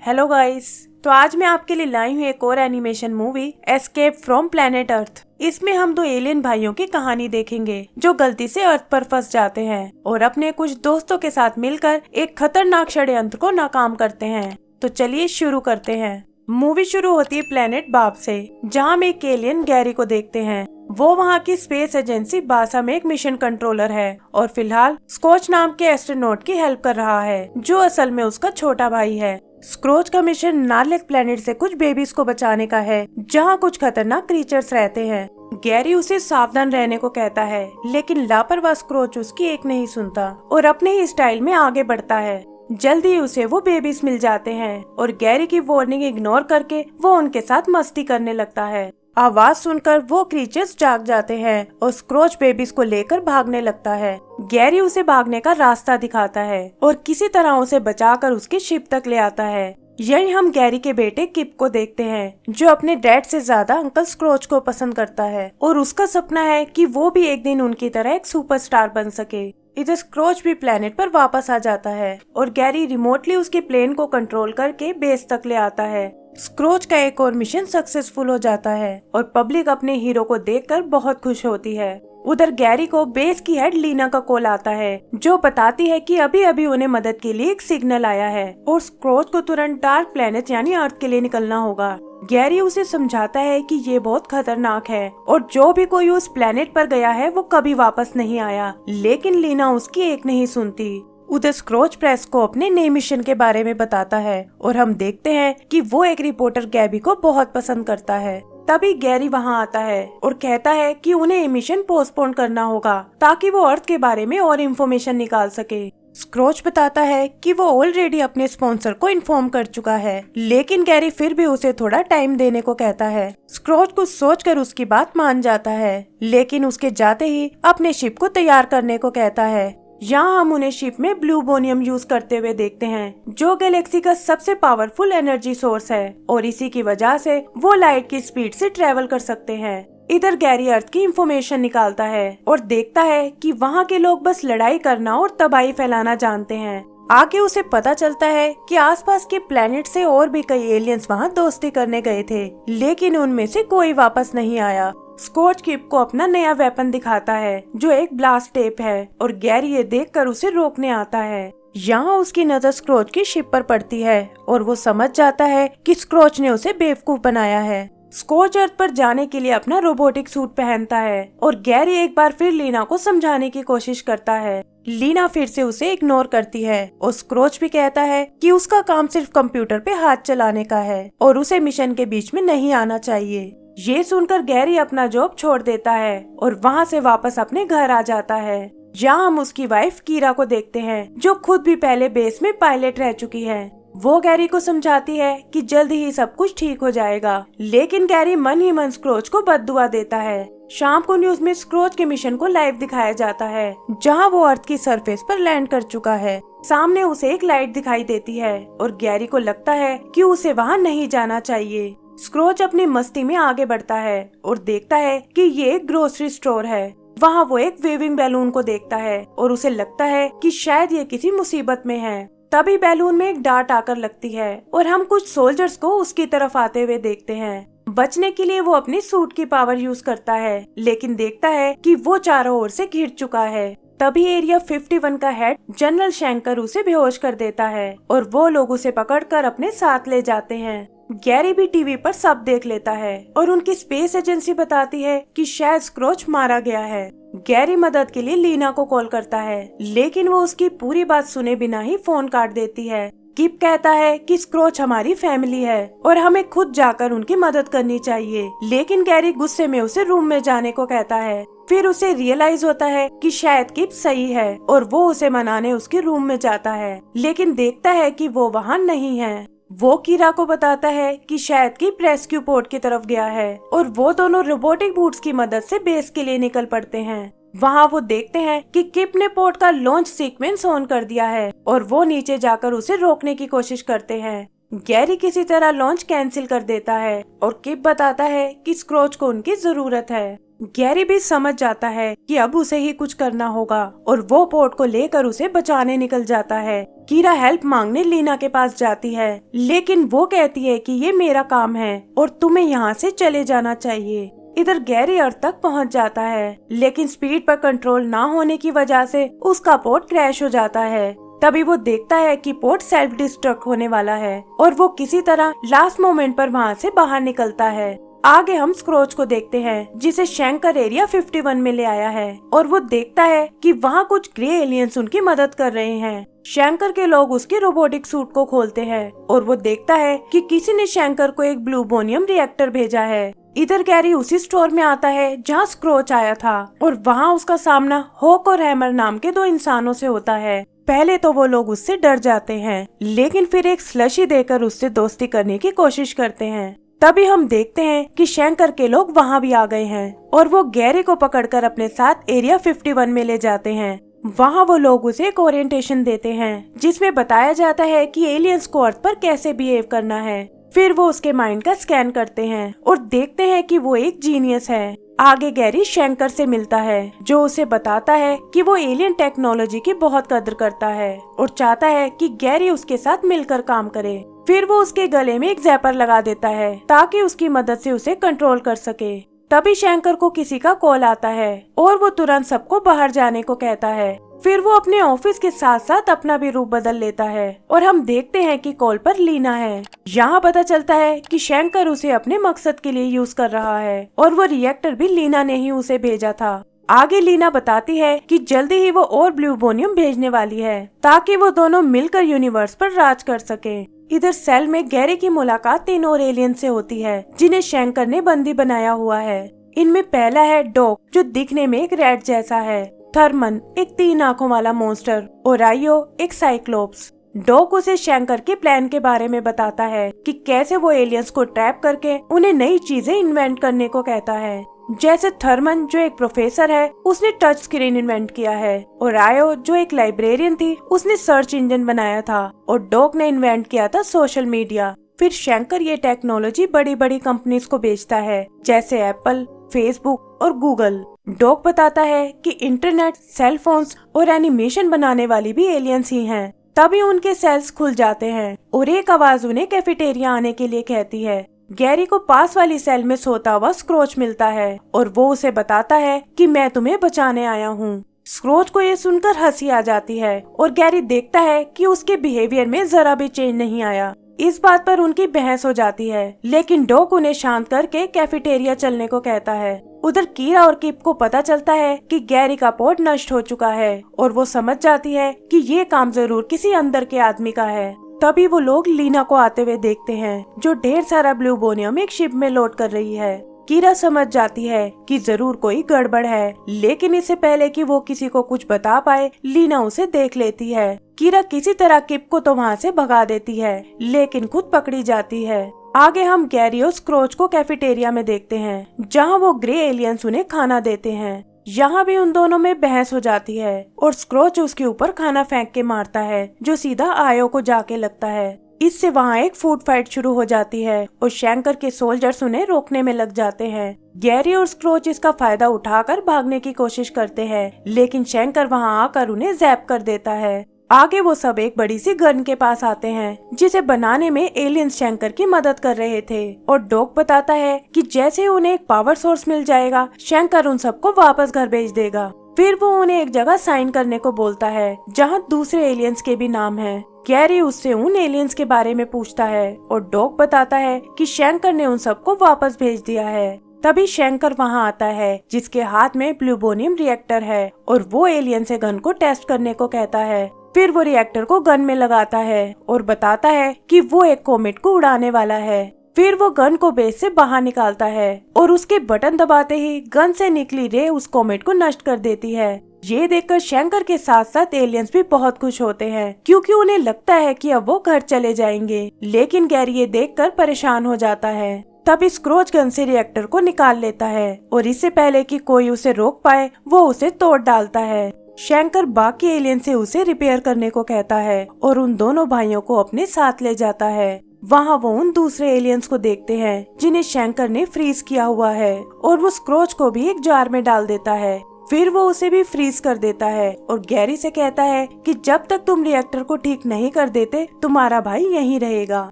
Hello guys. तो आज मैं आपके लिए लाई हूँ एक और animation movie escape from planet earth. इसमें हम दो एलियन भाइयों की कहानी देखेंगे जो गलती से अर्थ पर फंस जाते हैं और अपने कुछ दोस्तों के साथ मिलकर एक खतरनाक षड्यंत्र को नाकाम करते हैं। तो चलिए शुरू करते हैं। मूवी शुरू होती है प्लेनेट बाब से, जहाँ हम एक एलियन गैरी को देखते हैं। वो वहाँ की स्पेस एजेंसी बासा में एक मिशन कंट्रोलर है और फिलहाल स्कॉच नाम के एस्ट्रोनॉट की हेल्प कर रहा है, जो असल में उसका छोटा भाई है। स्क्रोच का मिशन नार्लेक प्लेनेट से कुछ बेबीज को बचाने का है, जहाँ कुछ खतरनाक क्रीचर्स रहते हैं। गैरी उसे सावधान रहने को कहता है, लेकिन लापरवाह स्क्रोच उसकी एक नहीं सुनता और अपने ही स्टाइल में आगे बढ़ता है। जल्दी उसे वो बेबीज मिल जाते हैं और गैरी की वार्निंग इग्नोर करके वो उनके साथ मस्ती करने लगता है। आवाज सुनकर वो क्रीचर्स जाग जाते हैं और स्क्रोच बेबीज को लेकर भागने लगता है। गैरी उसे भागने का रास्ता दिखाता है और किसी तरह उसे बचाकर उसकी शिप तक ले आता है। यही हम गैरी के बेटे किप को देखते हैं, जो अपने डैड से ज्यादा अंकल स्क्रोच को पसंद करता है और उसका सपना है कि वो भी एक दिन उनकी तरह एक सुपरस्टार बन सके। इधर स्क्रोच भी प्लेनेट पर वापस आ जाता है और गैरी रिमोटली उसके प्लेन को कंट्रोल करके बेस तक ले आता है। स्क्रोच का एक और मिशन सक्सेसफुल हो जाता है और पब्लिक अपने हीरो को देखकर बहुत खुश होती है। उधर गैरी को बेस की हेड लीना का कॉल आता है, जो बताती है कि अभी अभी उन्हें मदद के लिए एक सिग्नल आया है और स्क्रोच को तुरंत डार्क प्लेनेट यानी अर्थ के लिए निकलना होगा। गैरी उसे समझाता है कि ये बहुत खतरनाक है और जो भी कोई उस प्लेनेट पर गया है वो कभी वापस नहीं आया, लेकिन लीना उसकी एक नहीं सुनती। उधर स्क्रोच प्रेस को अपने नए मिशन के बारे में बताता है और हम देखते हैं कि वो एक रिपोर्टर गैबी को बहुत पसंद करता है। तभी गैरी वहां आता है और कहता है कि उन्हें ये मिशन पोस्टपोन करना होगा ताकि वो अर्थ के बारे में और इन्फॉर्मेशन निकाल सके। स्क्रोच बताता है कि वो ऑलरेडी अपने स्पॉन्सर को इन्फॉर्म कर चुका है, लेकिन गैरी फिर भी उसे थोड़ा टाइम देने को कहता है। स्क्रोच कुछ सोचकर उसकी बात मान जाता है, लेकिन उसके जाते ही अपने शिप को तैयार करने को कहता है। यहाँ हम उन्हें शिप में ब्लूबोनियम यूज करते हुए देखते हैं, जो गैलेक्सी का सबसे पावरफुल एनर्जी सोर्स है और इसी की वजह से वो लाइट की स्पीड से ट्रेवल कर सकते हैं। इधर गैरी अर्थ की इंफॉर्मेशन निकालता है और देखता है कि वहाँ के लोग बस लड़ाई करना और तबाही फैलाना जानते हैं। आगे उसे पता चलता है कि आसपास के प्लेनेट से और भी कई एलियंस वहाँ दोस्ती करने गए थे, लेकिन उनमें से कोई वापस नहीं आया। स्कॉच किप को अपना नया वेपन दिखाता है, जो एक ब्लास्ट टेप है, और गैरी ये देखकर उसे रोकने आता है। यहाँ उसकी नजर स्क्रोच की शिप पर पड़ती है और वो समझ जाता है कि स्क्रोच ने उसे बेवकूफ बनाया है। स्कॉच अर्थ पर जाने के लिए अपना रोबोटिक सूट पहनता है और गैरी एक बार फिर लीना को समझाने की कोशिश करता है। लीना फिर से उसे इग्नोर करती है और स्क्रोच भी कहता है कि उसका काम सिर्फ कंप्यूटर पे हाथ चलाने का है और उसे मिशन के बीच में नहीं आना चाहिए। ये सुनकर गैरी अपना जॉब छोड़ देता है और वहाँ से वापस अपने घर आ जाता है। जहाँ हम उसकी वाइफ कीरा को देखते हैं, जो खुद भी पहले बेस में पायलट रह चुकी है। वो गैरी को समझाती है कि जल्दी ही सब कुछ ठीक हो जाएगा, लेकिन गैरी मन ही मन स्क्रोच को बद्दुआ देता है। शाम को न्यूज में स्क्रोच के मिशन को लाइव दिखाया जाता है, जहां वो अर्थ की सरफेस पर लैंड कर चुका है। सामने उसे एक लाइट दिखाई देती है और गैरी को लगता है कि उसे वहां नहीं जाना चाहिए। स्क्रोच अपनी मस्ती में आगे बढ़ता है और देखता है कि ये एक ग्रोसरी स्टोर है। वहाँ वो एक वेविंग बैलून को देखता है और उसे लगता है कि शायद ये किसी मुसीबत में है। तभी बैलून में एक डार्ट आकर लगती है और हम कुछ सोल्जर्स को उसकी तरफ आते हुए देखते हैं। बचने के लिए वो अपनी सूट की पावर यूज करता है, लेकिन देखता है कि वो चारों ओर से घिर चुका है। तभी एरिया 51 का हेड जनरल शैंकर उसे बेहोश कर देता है और वो लोग उसे पकड़कर अपने साथ ले जाते हैं। गैरी भी टीवी पर सब देख लेता है और उनकी स्पेस एजेंसी बताती है कि शायद स्क्रोच मारा गया है। गैरी मदद के लिए लीना को कॉल करता है, लेकिन वो उसकी पूरी बात सुने बिना ही फोन काट देती है। किप कहता है कि स्क्रोच हमारी फैमिली है और हमें खुद जाकर उनकी मदद करनी चाहिए, लेकिन गैरी गुस्से में उसे रूम में जाने को कहता है। फिर उसे रियलाइज होता है कि शायद किप सही है और वो उसे मनाने उसके रूम में जाता है, लेकिन देखता है कि वो वहाँ नहीं है। वो कीरा को बताता है कि शायद किप रेस्क्यू पोर्ट की तरफ गया है और वो दोनों रोबोटिक बूट्स की मदद से बेस के लिए निकल पड़ते हैं। वहाँ वो देखते हैं कि किप ने पोर्ट का लॉन्च सीक्वेंस ऑन कर दिया है और वो नीचे जाकर उसे रोकने की कोशिश करते हैं। गैरी किसी तरह लॉन्च कैंसिल कर देता है और किप बताता है कि स्क्रोच को उनकी जरूरत है। गैरी भी समझ जाता है कि अब उसे ही कुछ करना होगा और वो पोर्ट को लेकर उसे बचाने निकल जाता है, कीरा हेल्प मांगने लीना के पास जाती है, लेकिन वो कहती है कि ये मेरा काम है और तुम्हें यहाँ से चले जाना चाहिए। इधर गैरी अर्थ तक पहुँच जाता है, लेकिन स्पीड पर कंट्रोल ना होने की वजह से उसका पोर्ट क्रैश हो जाता है। तभी वो देखता है कि पोर्ट सेल्फ डिस्ट्रक्ट होने वाला है और वो किसी तरह लास्ट मोमेंट पर वहाँ से बाहर निकलता है। आगे हम स्क्रोच को देखते हैं, जिसे शैंकर एरिया 51 में ले आया है और वो देखता है कि वहाँ कुछ ग्रे एलियंस उनकी मदद कर रहे हैं। शैंकर के लोग उसके रोबोटिक सूट को खोलते हैं और वो देखता है कि किसी ने शैंकर को एक ब्लूबोनियम रिएक्टर भेजा है। इधर गैरी उसी स्टोर में आता है जहाँ स्क्रोच आया था और वहाँ उसका सामना हॉक और हैमर नाम के 2 इंसानों से होता है। पहले तो वो लोग उससे डर जाते हैं, लेकिन फिर एक स्लशी देकर उससे दोस्ती करने की कोशिश करते हैं। तभी हम देखते हैं कि शैंकर के लोग वहाँ भी आ गए हैं और वो गैरी को पकड़कर अपने साथ एरिया 51 में ले जाते हैं। वहाँ वो लोग उसे एक ओरिएंटेशन देते हैं, जिसमें बताया जाता है कि एलियंस को अर्थ पर कैसे बिहेव करना है। फिर वो उसके माइंड का स्कैन करते हैं और देखते हैं कि वो एक जीनियस है। आगे गैरी शैंकर से मिलता है, जो उसे बताता है कि वो एलियन टेक्नोलॉजी की बहुत कदर करता है और चाहता है कि गैरी उसके साथ मिलकर काम करे। फिर वो उसके गले में एक जैपर लगा देता है ताकि उसकी मदद से उसे कंट्रोल कर सके। तभी शैंकर को किसी का कॉल आता है और वो तुरंत सबको बाहर जाने को कहता है। फिर वो अपने ऑफिस के साथ साथ अपना भी रूप बदल लेता है और हम देखते हैं कि कॉल पर लीना है। यहाँ पता चलता है कि शैंकर उसे अपने मकसद के लिए यूज कर रहा है और वो रिएक्टर भी लीना ने ही उसे भेजा था। आगे लीना बताती है कि जल्दी ही वो और ब्लूबोनियम भेजने वाली है ताकि वो दोनों मिलकर यूनिवर्स पर राज कर सके। इधर सेल में गैरी की मुलाकात 3 और एलियन से होती है, जिन्हें शैंकर ने बंदी बनाया हुआ है। इनमें पहला है डॉक, जो दिखने में एक रैट जैसा है, थर्मन एक 3 आंखों वाला मॉन्स्टर और आइयो एक साइक्लोप्स। डॉक उसे शैंकर के प्लान के बारे में बताता है कि कैसे वो एलियंस को ट्रैप करके उन्हें नई चीजें इन्वेंट करने को कहता है। जैसे थर्मन जो एक प्रोफेसर है, उसने टच स्क्रीन इन्वेंट किया है और आयो जो एक लाइब्रेरियन थी, उसने सर्च इंजन बनाया था और डॉक ने इन्वेंट किया था सोशल मीडिया। फिर शैंकर ये टेक्नोलॉजी बड़ी बड़ी कंपनीज को बेचता है, जैसे एप्पल, फेसबुक और गूगल। डॉक बताता है कि इंटरनेट, सेल फोन्स और एनिमेशन बनाने वाली भी एलियंस ही हैं। तभी उनके सेल्स खुल जाते हैं और एक आवाज उन्हें कैफेटेरिया आने के लिए कहती है। गैरी को पास वाली सेल में सोता हुआ स्क्रोच मिलता है और वो उसे बताता है कि मैं तुम्हें बचाने आया हूँ। स्क्रोच को ये सुनकर हंसी आ जाती है और गैरी देखता है कि उसके बिहेवियर में जरा भी चेंज नहीं आया। इस बात पर उनकी बहस हो जाती है, लेकिन डॉक उन्हें शांत करके कैफेटेरिया चलने को कहता है। उधर कीरा और किप को पता चलता है कि गैरी का पोर्ट नष्ट हो चुका है और वो समझ जाती है कि ये काम जरूर किसी अंदर के आदमी का है। तभी वो लोग लीना को आते हुए देखते हैं, जो ढेर सारा ब्लूबोनियम एक शिप में लोड कर रही है। कीरा समझ जाती है कि जरूर कोई गड़बड़ है, लेकिन इससे पहले कि वो किसी को कुछ बता पाए, लीना उसे देख लेती है। कीरा किसी तरह किप को तो वहाँ से भगा देती है, लेकिन खुद पकड़ी जाती है। आगे हम गैरी और स्क्रोच को कैफेटेरिया में देखते हैं, जहाँ वो ग्रे एलियंस उन्हें खाना देते हैं। यहाँ भी उन दोनों में बहस हो जाती है और स्क्रोच उसके ऊपर खाना फेंक के मारता है, जो सीधा आयो को जाके लगता है। इससे वहाँ एक फूड फाइट शुरू हो जाती है और शैंकर के सोल्जर्स उन्हें रोकने में लग जाते हैं। गैरी और स्क्रोच इसका फायदा उठाकर भागने की कोशिश करते हैं, लेकिन शैंकर वहाँ आकर उन्हें जैप कर देता है। आगे वो सब एक बड़ी सी गन के पास आते हैं, जिसे बनाने में एलियंस शैंकर की मदद कर रहे थे और डॉक बताता है कि जैसे उन्हें एक पावर सोर्स मिल जाएगा, शैंकर उन सबको वापस घर भेज देगा। फिर वो उन्हें एक जगह साइन करने को बोलता है, जहाँ दूसरे एलियंस के भी नाम हैं। गैरी उससे उन एलियंस के बारे में पूछता है और डॉक बताता है कि शैंकर ने उन सबको वापस भेज दिया है। तभी शैंकर वहाँ आता है, जिसके हाथ में ब्लूबोनियम रिएक्टर है और वो एलियन से गन को टेस्ट करने को कहता है। फिर वो रिएक्टर को गन में लगाता है और बताता है कि वो एक कॉमेट को उड़ाने वाला है। फिर वो गन को बेस से बाहर निकालता है और उसके बटन दबाते ही गन से निकली रे उस कॉमेट को नष्ट कर देती है। ये देखकर शैंकर के साथ साथ एलियंस भी बहुत खुश होते हैं, क्योंकि उन्हें लगता है कि अब वो घर चले जाएंगे। लेकिन गैरी ये देखकर परेशान हो जाता है। तभी स्क्रोच गन से रिएक्टर को निकाल लेता है और इससे पहले कि कोई उसे रोक पाए, वो उसे तोड़ डालता है। शैंकर बाकी एलियन से उसे रिपेयर करने को कहता है और उन दोनों भाइयों को अपने साथ ले जाता है। वहाँ वो उन दूसरे एलियंस को देखते हैं, जिन्हें शैंकर ने फ्रीज किया हुआ है, और वो स्क्रोच को भी एक जार में डाल देता है। फिर वो उसे भी फ्रीज कर देता है और गैरी से कहता है कि जब तक तुम रिएक्टर को ठीक नहीं कर देते तुम्हारा भाई यहीं रहेगा।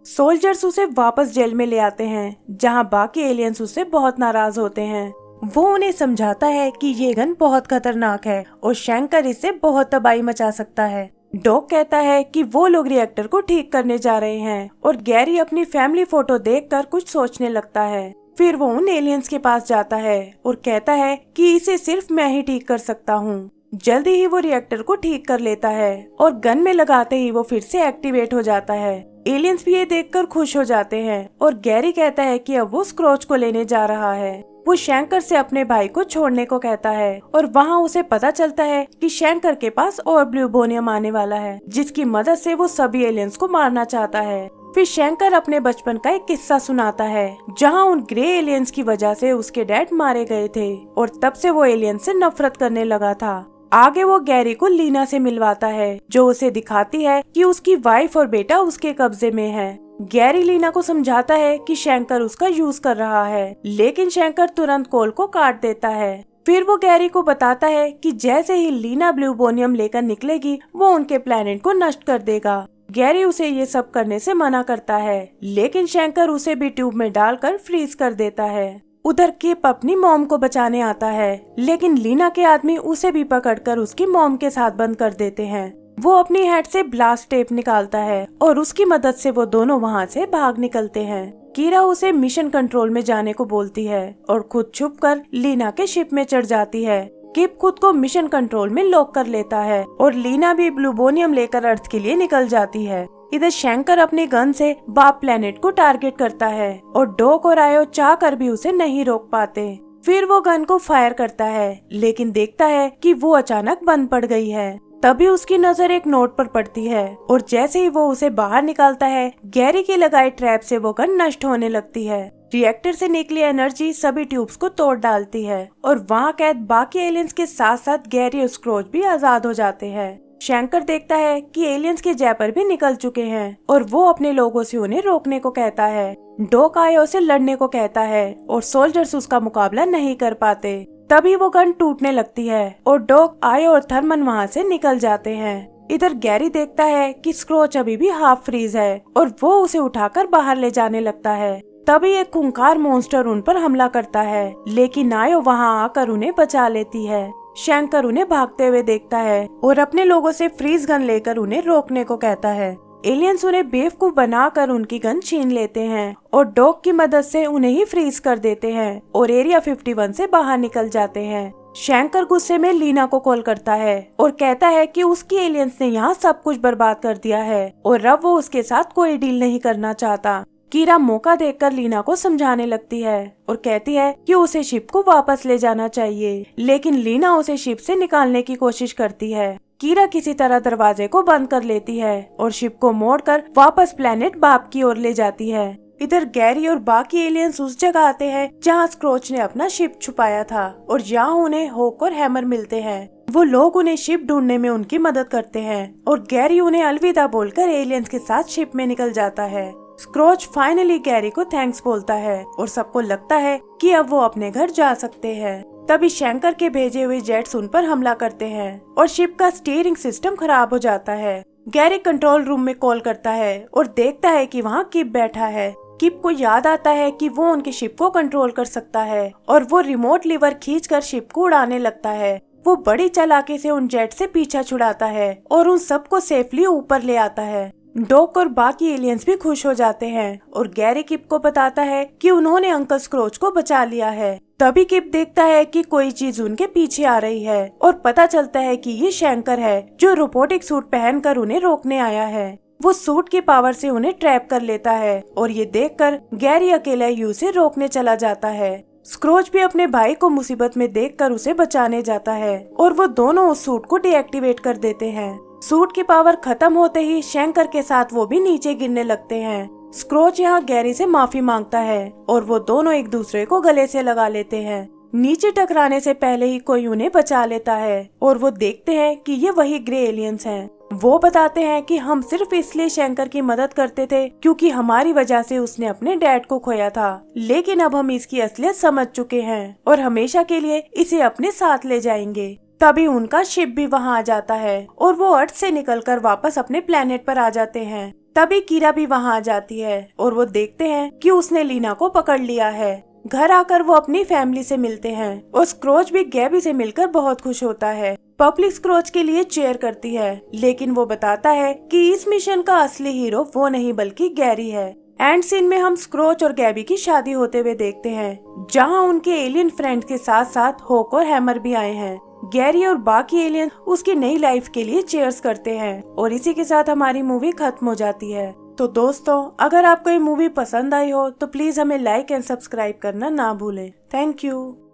सोल्जर्स उसे वापस जेल में ले आते हैं जहां बाकी एलियंस उससे बहुत नाराज होते हैं। वो उन्हें समझाता है कि ये गन बहुत खतरनाक है और शैंकर इससे बहुत तबाही मचा सकता है। डॉग कहता है कि वो लोग रिएक्टर को ठीक करने जा रहे हैं और गैरी अपनी फैमिली फोटो देखकर कुछ सोचने लगता है। फिर वो उन एलियंस के पास जाता है और कहता है कि इसे सिर्फ मैं ही ठीक कर सकता हूँ। जल्दी ही वो रिएक्टर को ठीक कर लेता है और गन में लगाते ही वो फिर से एक्टिवेट हो जाता है। एलियंस भी ये देखकर खुश हो जाते हैं और गैरी कहता है कि अब वो स्क्रोच को लेने जा रहा है। वो शैंकर से अपने भाई को छोड़ने को कहता है और वहाँ उसे पता चलता है कि शैंकर के पास और ब्लूबोनियम आने वाला है जिसकी मदद से वो सभी एलियंस को मारना चाहता है। फिर शैंकर अपने बचपन का एक किस्सा सुनाता है जहाँ उन ग्रे एलियंस की वजह से उसके डैड मारे गए थे और तब से वो एलियंस से नफरत करने लगा था। आगे वो गैरी को लीना से मिलवाता है जो उसे दिखाती है कि उसकी वाइफ और बेटा उसके कब्जे में है। गैरी लीना को समझाता है कि शैंकर उसका यूज कर रहा है लेकिन शैंकर तुरंत कॉल को काट देता है। फिर वो गैरी को बताता है कि जैसे ही लीना ब्लूबोनियम लेकर निकलेगी वो उनके प्लेनेट को नष्ट कर देगा। गैरी उसे ये सब करने से मना करता है लेकिन शैंकर उसे भी ट्यूब में डालकर फ्रीज कर देता है। उधर किप अपनी मॉम को बचाने आता है लेकिन लीना के आदमी उसे भी पकड़कर उसकी मॉम के साथ बंद कर देते हैं। वो अपनी हेड से ब्लास्ट टेप निकालता है और उसकी मदद से वो दोनों वहाँ से भाग निकलते हैं। कीरा उसे मिशन कंट्रोल में जाने को बोलती है और खुद छुपकर लीना के शिप में चढ़ जाती है। किप खुद को मिशन कंट्रोल में लॉक कर लेता है और लीना भी ब्लूबोनियम लेकर अर्थ के लिए निकल जाती है। इधर शैंकर अपनी गन से बाप प्लेनेट को टारगेट करता है और डॉग और आयो चाह कर भी उसे नहीं रोक पाते। फिर वो गन को फायर करता है लेकिन देखता है कि वो अचानक बंद पड़ गई है। तभी उसकी नजर एक नोट पर पड़ती है और जैसे ही वो उसे बाहर निकालता है गैरी की लगाई ट्रैप से वो गन नष्ट होने लगती है। रिएक्टर से निकली एनर्जी सभी ट्यूब्स को तोड़ डालती है और वहाँ कैद बाकी एलियंस के साथ साथ गैरी और स्क्रोच भी आजाद हो जाते हैं। शैंकर देखता है कि एलियंस के जैपर भी निकल चुके हैं और वो अपने लोगों से उन्हें रोकने को कहता है। डॉग आयो से लड़ने को कहता है और सोल्जर्स उसका मुकाबला नहीं कर पाते। तभी वो गन टूटने लगती है और डॉग आयो और थर्मन वहाँ से निकल जाते हैं। इधर गैरी देखता है कि स्क्रोच अभी भी हाफ फ्रीज है और वो उसे उठाकर बाहर ले जाने लगता है। तभी एक खूंखार मॉन्स्टर उन पर हमला करता है लेकिन आयो वहाँ आकर उन्हें बचा लेती है। शैंकर उन्हें भागते हुए देखता है और अपने लोगों से फ्रीज गन लेकर उन्हें रोकने को कहता है। एलियंस उन्हें बेवकूफ बनाकर उनकी गन छीन लेते हैं और डॉग की मदद से उन्हें ही फ्रीज कर देते हैं और एरिया 51 से बाहर निकल जाते हैं। शैंकर गुस्से में लीना को कॉल करता है और कहता है कि उसकी एलियंस ने यहाँ सब कुछ बर्बाद कर दिया है और अब वो उसके साथ कोई डील नहीं करना चाहता। कीरा मौका देखकर लीना को समझाने लगती है और कहती है कि उसे शिप को वापस ले जाना चाहिए लेकिन लीना उसे शिप से निकालने की कोशिश करती है। कीरा किसी तरह दरवाजे को बंद कर लेती है और शिप को मोड़कर वापस प्लेनेट बाप की ओर ले जाती है। इधर गैरी और बाकी एलियंस उस जगह आते हैं जहाँ स्क्रोच ने अपना शिप छुपाया था और यहाँ उन्हें होक और हैमर मिलते हैं। वो लोग उन्हें शिप ढूंढने में उनकी मदद करते हैं और गैरी उन्हें अलविदा बोलकर एलियंस के साथ शिप में निकल जाता है। स्क्रोच फाइनली गैरी को थैंक्स बोलता है और सबको लगता है कि अब वो अपने घर जा सकते हैं। तभी शैंकर के भेजे हुए जेट्स उन पर हमला करते हैं और शिप का स्टीयरिंग सिस्टम खराब हो जाता है। गैरी कंट्रोल रूम में कॉल करता है और देखता है कि वहाँ किप बैठा है। किप को याद आता है कि वो उनकी शिप को कंट्रोल कर सकता है और वो रिमोट लीवर खींचकर शिप को उड़ाने लगता है। वो बड़ी चालाकी से उन जेट से पीछा छुड़ाता है और उन सबको सेफली ऊपर ले आता है। डॉग और बाकी एलियंस भी खुश हो जाते हैं और गैरी किप को बताता है कि उन्होंने अंकल स्क्रोच को बचा लिया है। तभी किप देखता है कि कोई चीज उनके पीछे आ रही है और पता चलता है कि ये शैंकर है जो रोबोटिक सूट पहनकर उन्हें रोकने आया है। वो सूट की पावर से उन्हें ट्रैप कर लेता है और ये देखकर गैरी अकेला यू से रोकने चला जाता है। स्क्रोच भी अपने भाई को मुसीबत में देखकर उसे बचाने जाता है और वो दोनों उस सूट को डीएक्टिवेट कर देते हैं। सूट की पावर खत्म होते ही शैंकर के साथ वो भी नीचे गिरने लगते हैं। स्क्रोच यहाँ गैरी से माफी मांगता है और वो दोनों एक दूसरे को गले से लगा लेते हैं। नीचे टकराने से पहले ही कोई उन्हें बचा लेता है और वो देखते हैं कि ये वही ग्रे एलियंस हैं। वो बताते हैं कि हम सिर्फ इसलिए शंकर की मदद करते थे क्योंकि हमारी वजह से उसने अपने डैड को खोया था, लेकिन अब हम इसकी असलियत समझ चुके हैं और हमेशा के लिए इसे अपने साथ ले जाएंगे। तभी उनका शिप भी वहाँ आ जाता है और वो अर्थ से निकलकर वापस अपने प्लेनेट पर आ जाते हैं। तभी कीरा भी वहाँ आ जाती है और वो देखते हैं कि उसने लीना को पकड़ लिया है। घर आकर वो अपनी फैमिली से मिलते हैं और स्क्रोच भी गैबी से मिलकर बहुत खुश होता है। पब्लिक स्क्रोच के लिए चेयर करती है, लेकिन वो बताता है कि इस मिशन का असली हीरो वो नहीं बल्कि गैरी है। एंड सीन में हम स्क्रोच और गैबी की शादी होते हुए देखते हैं, जहां उनके एलियन फ्रेंड के साथ साथ होक और हैमर भी आए हैं। गैरी और बाकी एलियन उसकी नई लाइफ के लिए चीयर्स करते हैं और इसी के साथ हमारी मूवी खत्म हो जाती है। तो दोस्तों, अगर आपको ये मूवी पसंद आई हो तो प्लीज हमें लाइक एंड सब्सक्राइब करना ना भूलें। Thank you.